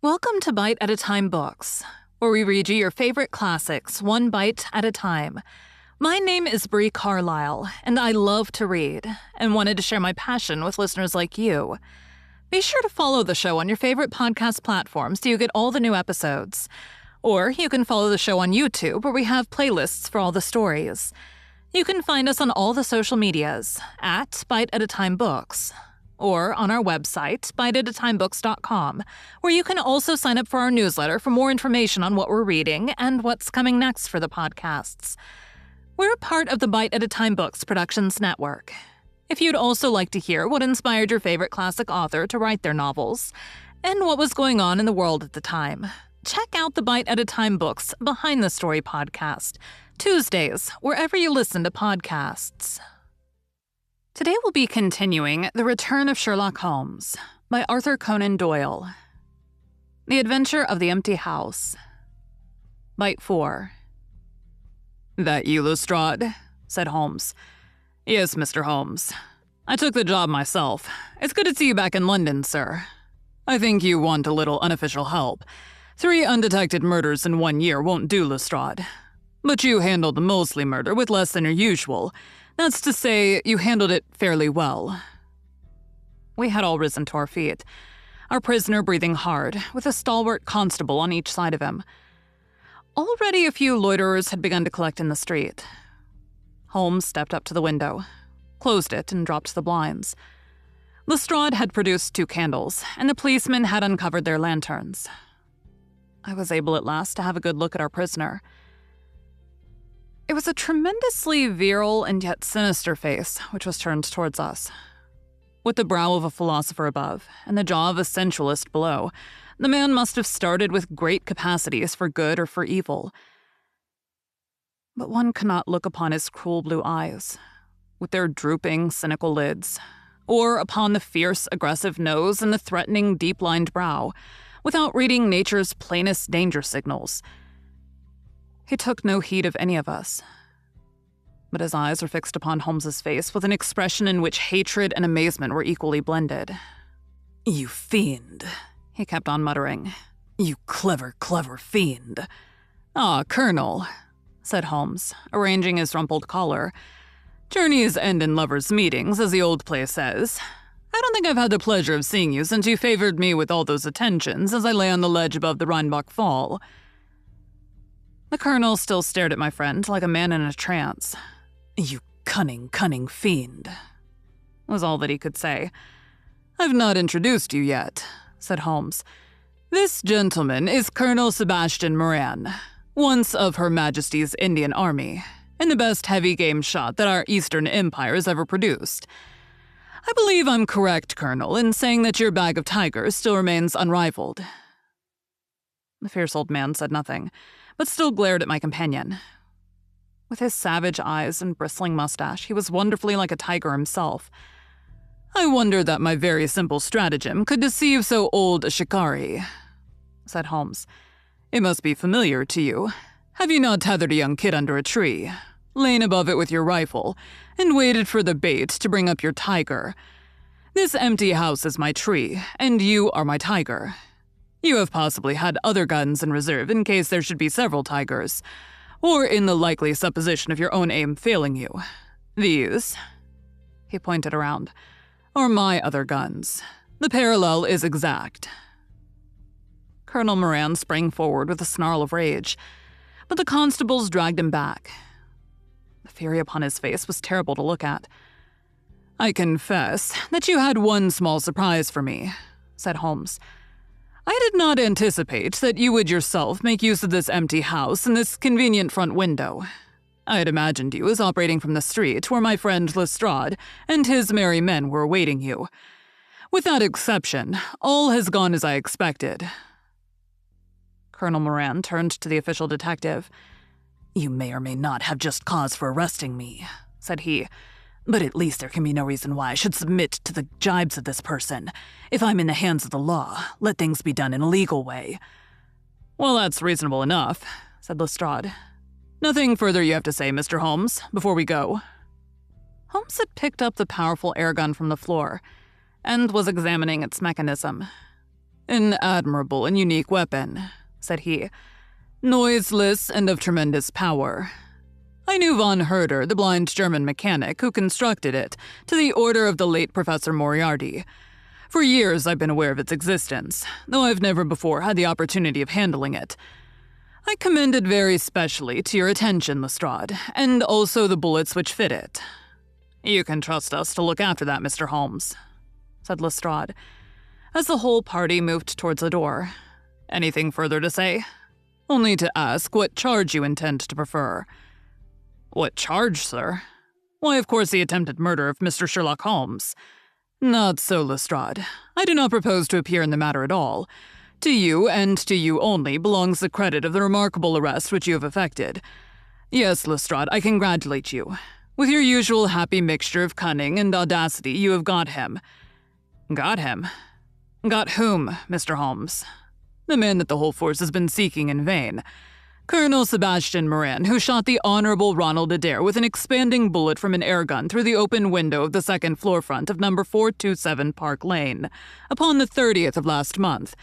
Welcome to Bite at a Time Books, where we read you your favorite classics one bite at a time. My name is Bree Carlile, and I love to read, and wanted to share my passion with listeners like you. Be sure to follow the show on your favorite podcast platform so you get all the new episodes. Or you can follow the show on YouTube, where we have playlists for all the stories. You can find us on all the social medias at Bite at a Time Books, or on our website, biteatatimebooks.com, where you can also sign up for our newsletter for more information on what we're reading and what's coming next for the podcasts. We're part of the Bite at a Time Books Productions Network. If you'd also like to hear what inspired your favorite classic author to write their novels, and what was going on in the world at the time, check out the Bite at a Time Books Behind the Story podcast, Tuesdays, wherever you listen to podcasts. Today we'll be continuing The Return of Sherlock Holmes by Arthur Conan Doyle. The Adventure of the Empty House. Bite 4. "That you, Lestrade?" said Holmes. "Yes, Mr. Holmes. I took the job myself. It's good to see you back in London, sir. I think you want a little unofficial help. 3 undetected murders in 1 year won't do, Lestrade. But you handled the Mosley murder with less than your usual. That's to say, you handled it fairly well." We had all risen to our feet, our prisoner breathing hard, with a stalwart constable on each side of him. Already a few loiterers had begun to collect in the street. Holmes stepped up to the window, closed it, and dropped the blinds. Lestrade had produced 2 candles, and the policemen had uncovered their lanterns. I was able at last to have a good look at our prisoner. It was a tremendously virile and yet sinister face which was turned towards us. With the brow of a philosopher above and the jaw of a sensualist below, the man must have started with great capacities for good or for evil. But one cannot look upon his cruel blue eyes, with their drooping, cynical lids, or upon the fierce, aggressive nose and the threatening, deep-lined brow, without reading nature's plainest danger signals. He took no heed of any of us, but his eyes were fixed upon Holmes's face with an expression in which hatred and amazement were equally blended. "You fiend," he kept on muttering. "You clever, clever fiend." "Ah, Colonel," said Holmes, arranging his rumpled collar. "Journeys end in lovers' meetings, as the old play says. I don't think I've had the pleasure of seeing you since you favored me with all those attentions as I lay on the ledge above the Rheinbach Fall." The colonel still stared at my friend like a man in a trance. "You cunning, cunning fiend," was all that he could say. "I've not introduced you yet," said Holmes. "This gentleman is Colonel Sebastian Moran, once of Her Majesty's Indian Army, and the best heavy game shot that our Eastern Empire has ever produced. I believe I'm correct, Colonel, in saying that your bag of tigers still remains unrivaled." The fierce old man said nothing, but still glared at my companion. With his savage eyes and bristling mustache, he was wonderfully like a tiger himself. "I wonder that my very simple stratagem could deceive so old a shikari," said Holmes. "It must be familiar to you. Have you not tethered a young kid under a tree, lain above it with your rifle, and waited for the bait to bring up your tiger? This empty house is my tree, and you are my tiger. You have possibly had other guns in reserve in case there should be several tigers, or in the likely supposition of your own aim failing you. These," he pointed around, "are my other guns. The parallel is exact." Colonel Moran sprang forward with a snarl of rage, but the constables dragged him back. The fury upon his face was terrible to look at. "I confess that you had one small surprise for me," said Holmes. "I did not anticipate that you would yourself make use of this empty house and this convenient front window. I had imagined you as operating from the street where my friend Lestrade and his merry men were awaiting you. With that exception, all has gone as I expected." Colonel Moran turned to the official detective. "You may or may not have just cause for arresting me," said he, "but at least there can be no reason why I should submit to the jibes of this person. If I'm in the hands of the law, let things be done in a legal way." "Well, that's reasonable enough," said Lestrade. "Nothing further you have to say, Mr. Holmes, before we go?" Holmes had picked up the powerful air gun from the floor and was examining its mechanism. "An admirable and unique weapon," said he. "Noiseless and of tremendous power. I knew von Herder, the blind German mechanic who constructed it, to the order of the late Professor Moriarty. For years I've been aware of its existence, though I've never before had the opportunity of handling it. I commend it very specially to your attention, Lestrade, and also the bullets which fit it. You can trust us to look after that, Mr. Holmes," said Lestrade, as the whole party moved towards the door. "Anything further to say? Only to ask what charge you intend to prefer." "What charge, sir? Why, of course, the attempted murder of Mr. Sherlock Holmes." "Not so, Lestrade. I do not propose to appear in the matter at all. To you, and to you only, belongs the credit of the remarkable arrest which you have effected. Yes, Lestrade, I congratulate you. With your usual happy mixture of cunning and audacity, you have got him." "Got him? Got whom, Mr. Holmes?" "The man that the whole force has been seeking in vain. Colonel Sebastian Moran, who shot the Honorable Ronald Adair with an expanding bullet from an airgun through the open window of the second floor front of number 427 Park Lane, upon the 30th of last month.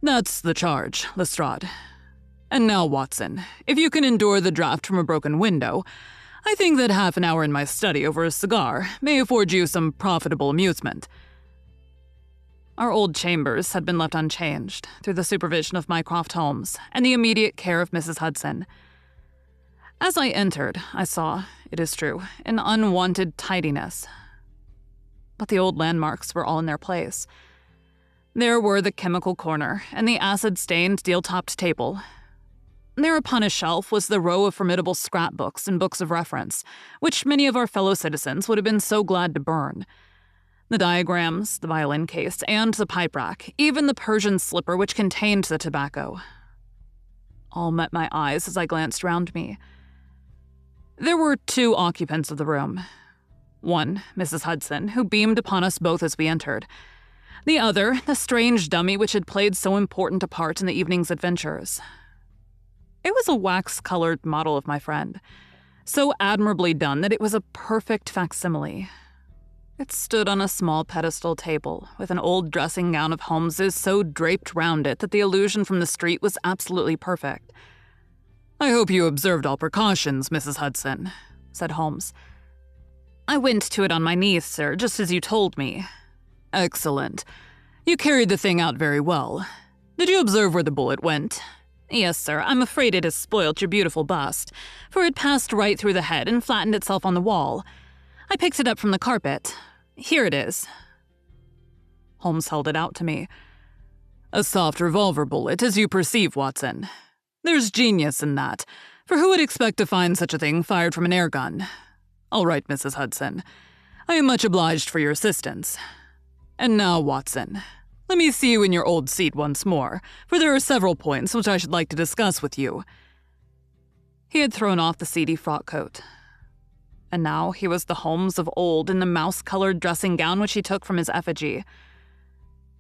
That's the charge, Lestrade. And now, Watson, if you can endure the draft from a broken window, I think that half an hour in my study over a cigar may afford you some profitable amusement." Our old chambers had been left unchanged, through the supervision of Mycroft Holmes and the immediate care of Mrs. Hudson. As I entered, I saw, it is true, an unwonted tidiness. But the old landmarks were all in their place. There were the chemical corner and the acid-stained deal-topped table. There upon a shelf was the row of formidable scrapbooks and books of reference, which many of our fellow citizens would have been so glad to burn. The diagrams, the violin case, and the pipe rack, even the Persian slipper which contained the tobacco. All met my eyes as I glanced round me. There were two occupants of the room. One, Mrs. Hudson, who beamed upon us both as we entered. The other, the strange dummy which had played so important a part in the evening's adventures. It was a wax-colored model of my friend, so admirably done that it was a perfect facsimile. It stood on a small pedestal table, with an old dressing gown of Holmes's so draped round it that the illusion from the street was absolutely perfect. "I hope you observed all precautions, Mrs. Hudson," said Holmes. "I went to it on my knees, sir, just as you told me." "Excellent. You carried the thing out very well. Did you observe where the bullet went?" "Yes, sir. I'm afraid it has spoilt your beautiful bust, for it passed right through the head and flattened itself on the wall. I picked it up from the carpet. Here it is." Holmes held it out to me. "A soft revolver bullet, as you perceive, Watson. There's genius in that, for who would expect to find such a thing fired from an air gun? All right, Mrs. Hudson. I am much obliged for your assistance. And now, Watson, let me see you in your old seat once more, for there are several points which I should like to discuss with you." He had thrown off the seedy frock coat. And now he was the Holmes of old in the mouse-colored dressing gown which he took from his effigy.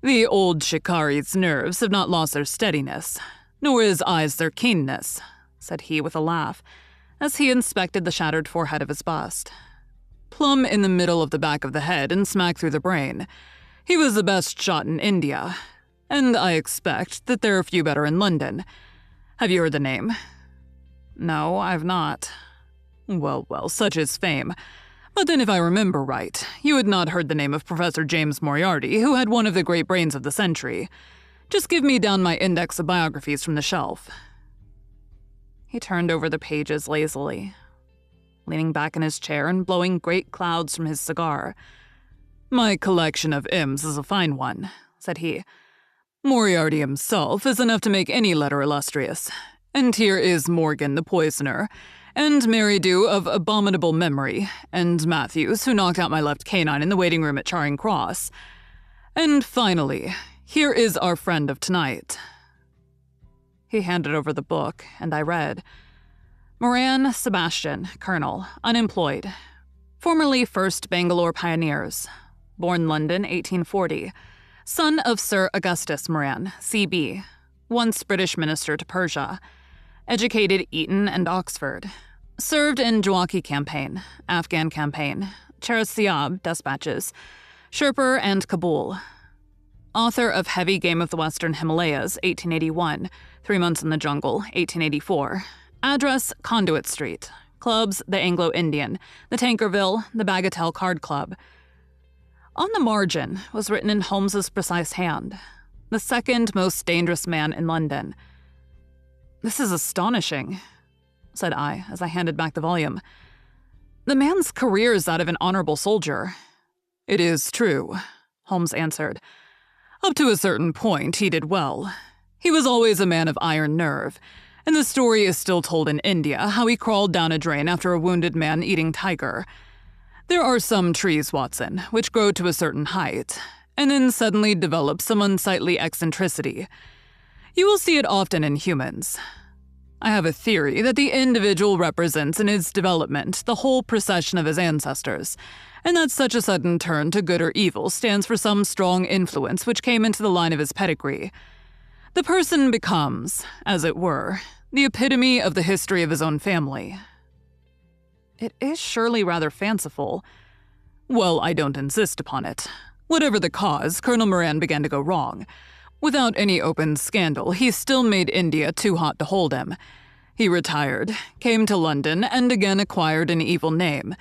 "The old shikari's nerves have not lost their steadiness, nor his eyes their keenness," said he with a laugh, as he inspected the shattered forehead of his bust. "Plumb in the middle of the back of the head and smack through the brain. He was the best shot in India, and I expect that there are few better in London. Have you heard the name?" "No, I've not." Well, such is fame. But then if I remember right, you had not heard the name of Professor James Moriarty, who had one of the great brains of the century. Just give me down my index of biographies from the shelf." He turned over the pages lazily, leaning back in his chair and blowing great clouds from his cigar. "My collection of M's is a fine one," said he. "Moriarty himself is enough to make any letter illustrious. And here is Morgan the poisoner, and Merridew of abominable memory, and Matthews, who knocked out my left canine in the waiting room at Charing Cross. And finally, here is our friend of tonight." He handed over the book, and I read. Moran Sebastian, Colonel, unemployed. Formerly 1st Bangalore Pioneers. Born London, 1840. Son of Sir Augustus Moran, C.B. Once British Minister to Persia. Educated Eton and Oxford. Served in Jawaki Campaign, Afghan Campaign, Cherasyab Dispatches, Sherpur and Kabul. author of Heavy Game of the Western Himalayas, 1881, 3 Months in the Jungle, 1884. Address, Conduit Street. Clubs, the Anglo-Indian, the Tankerville, the Bagatelle Card Club. On the margin was written in Holmes's precise hand, the second most dangerous man in London. "This is astonishing," said I as I handed back the volume. "The man's career is that of an honorable soldier." "It is true," Holmes answered. "Up to a certain point, he did well. He was always a man of iron nerve, and the story is still told in India how he crawled down a drain after a wounded man-eating tiger. There are some trees, Watson, which grow to a certain height, and then suddenly develop some unsightly eccentricity. You will see it often in humans. I have a theory that the individual represents in his development the whole procession of his ancestors, and that such a sudden turn to good or evil stands for some strong influence which came into the line of his pedigree. The person becomes, as it were, the epitome of the history of his own family." "It is surely rather fanciful." "Well, I don't insist upon it. Whatever the cause, Colonel Moran began to go wrong. Without any open scandal, he still made India too hot to hold him. He retired, came to London, and again acquired an evil name.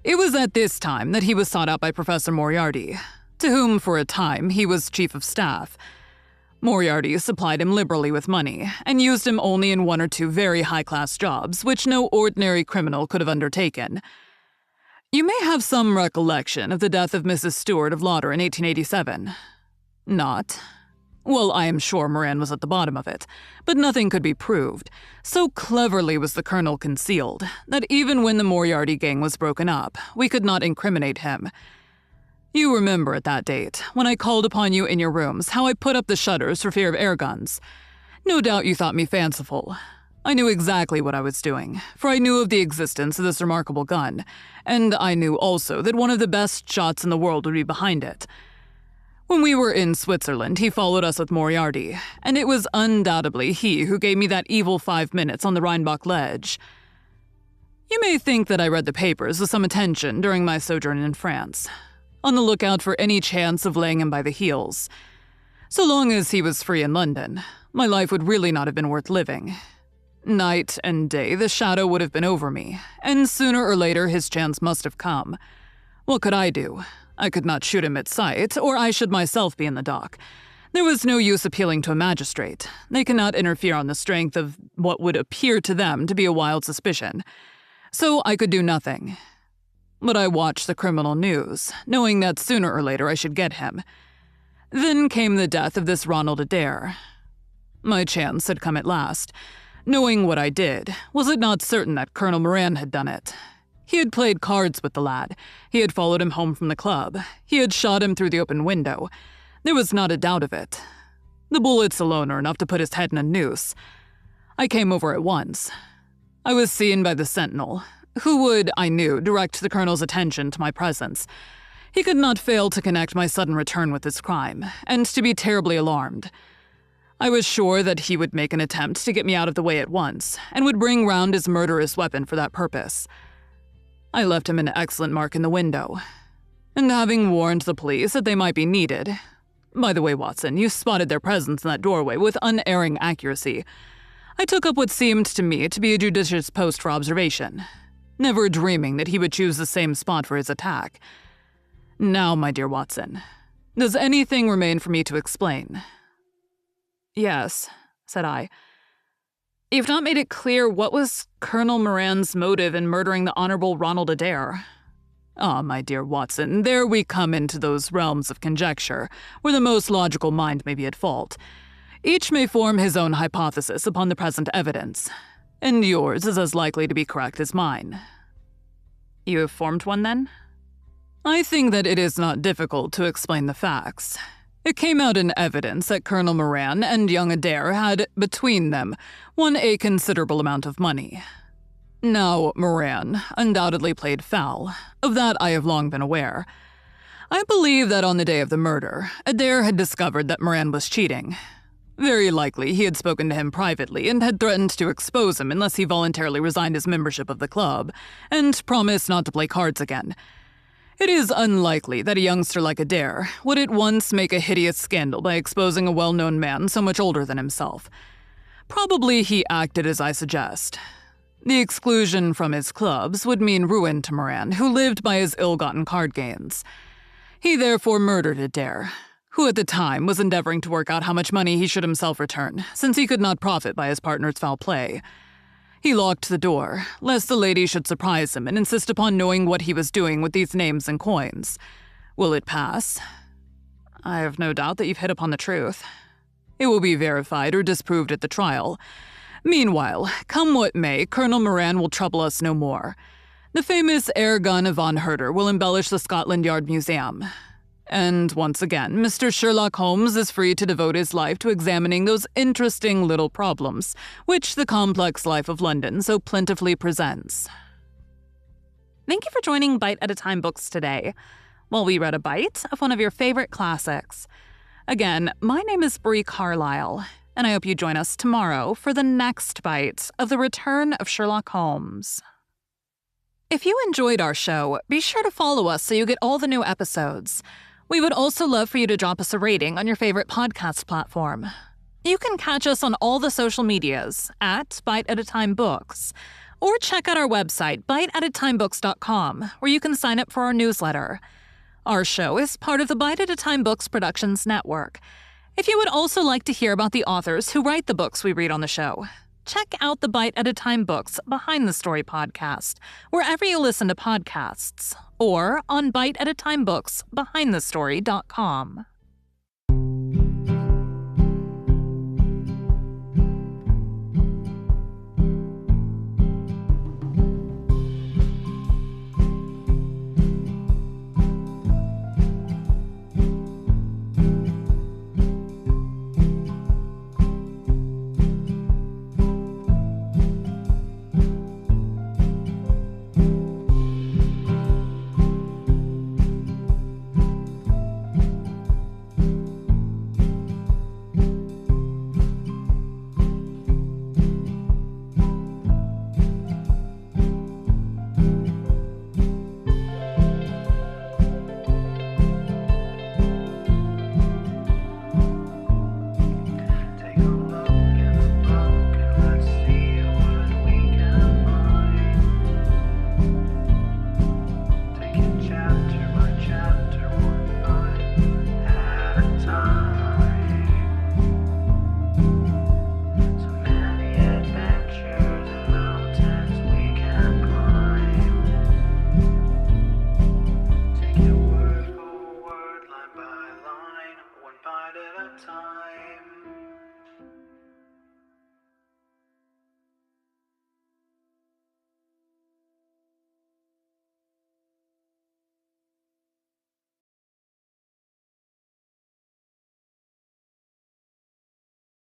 It was at this time that he was sought out by Professor Moriarty, to whom, for a time, he was chief of staff. Moriarty supplied him liberally with money, and used him only in 1 or 2 very high-class jobs, which no ordinary criminal could have undertaken. You may have some recollection of the death of Mrs. Stewart of Lauder in 1887. Not? Well, I am sure Moran was at the bottom of it, but nothing could be proved. So cleverly was the colonel concealed, that even when the Moriarty gang was broken up, we could not incriminate him. You remember at that date, when I called upon you in your rooms, how I put up the shutters for fear of air guns. No doubt you thought me fanciful. I knew exactly what I was doing, for I knew of the existence of this remarkable gun, and I knew also that one of the best shots in the world would be behind it. When we were in Switzerland, he followed us with Moriarty, and it was undoubtedly he who gave me that evil 5 minutes on the Rheinbach ledge. You may think that I read the papers with some attention during my sojourn in France, on the lookout for any chance of laying him by the heels. So long as he was free in London, my life would really not have been worth living. Night and day, the shadow would have been over me, and sooner or later his chance must have come. What could I do? I could not shoot him at sight, or I should myself be in the dock. There was no use appealing to a magistrate. They cannot interfere on the strength of what would appear to them to be a wild suspicion. So I could do nothing. But I watched the criminal news, knowing that sooner or later I should get him. Then came the death of this Ronald Adair. My chance had come at last. Knowing what I did, was it not certain that Colonel Moran had done it? He had played cards with the lad. He had followed him home from the club. He had shot him through the open window. There was not a doubt of it. The bullets alone are enough to put his head in a noose. I came over at once. I was seen by the sentinel, who would, I knew, direct the colonel's attention to my presence. He could not fail to connect my sudden return with this crime, and to be terribly alarmed. I was sure that he would make an attempt to get me out of the way at once, and would bring round his murderous weapon for that purpose. I left him an excellent mark in the window, and having warned the police that they might be needed— by the way, Watson, you spotted their presence in that doorway with unerring accuracy— I took up what seemed to me to be a judicious post for observation, never dreaming that he would choose the same spot for his attack. Now, my dear Watson, does anything remain for me to explain? Yes, said I. You've not made it clear what was Colonel Moran's motive in murdering the Honorable Ronald Adair. Ah, my dear Watson, there we come into those realms of conjecture, where the most logical mind may be at fault. Each may form his own hypothesis upon the present evidence, and yours is as likely to be correct as mine. You have formed one, then? I think that it is not difficult to explain the facts. It came out in evidence that Colonel Moran and young Adair had, between them, won a considerable amount of money. Now, Moran undoubtedly played foul. Of that I have long been aware. I believe that on the day of the murder, Adair had discovered that Moran was cheating. Very likely he had spoken to him privately and had threatened to expose him unless he voluntarily resigned his membership of the club and promised not to play cards again. It is unlikely that a youngster like Adair would at once make a hideous scandal by exposing a well-known man so much older than himself. Probably he acted as I suggest. The exclusion from his clubs would mean ruin to Moran, who lived by his ill-gotten card gains. He therefore murdered Adair, who at the time was endeavoring to work out how much money he should himself return, since he could not profit by his partner's foul play. He locked the door, lest the lady should surprise him and insist upon knowing what he was doing with these names and coins. Will it pass? I have no doubt that you've hit upon the truth. It will be verified or disproved at the trial. Meanwhile, come what may, Colonel Moran will trouble us no more. The famous air gun of Von Herder will embellish the Scotland Yard Museum. And once again, Mr. Sherlock Holmes is free to devote his life to examining those interesting little problems which the complex life of London so plentifully presents. Thank you for joining Bite at a Time Books today, while we read a bite of one of your favorite classics. Again, my name is Bree Carlile, and I hope you join us tomorrow for the next bite of The Return of Sherlock Holmes. If you enjoyed our show, be sure to follow us so you get all the new episodes. We would also love for you to drop us a rating on your favorite podcast platform. You can catch us on all the social medias at Bite at a Time Books, or check out our website, biteatatimebooks.com, where you can sign up for our newsletter. Our show is part of the Bite at a Time Books Productions Network. If you would also like to hear about the authors who write the books we read on the show, check out the Bite at a Time Books Behind the Story podcast, wherever you listen to podcasts, or on biteatatimebooksbehindthestory.com.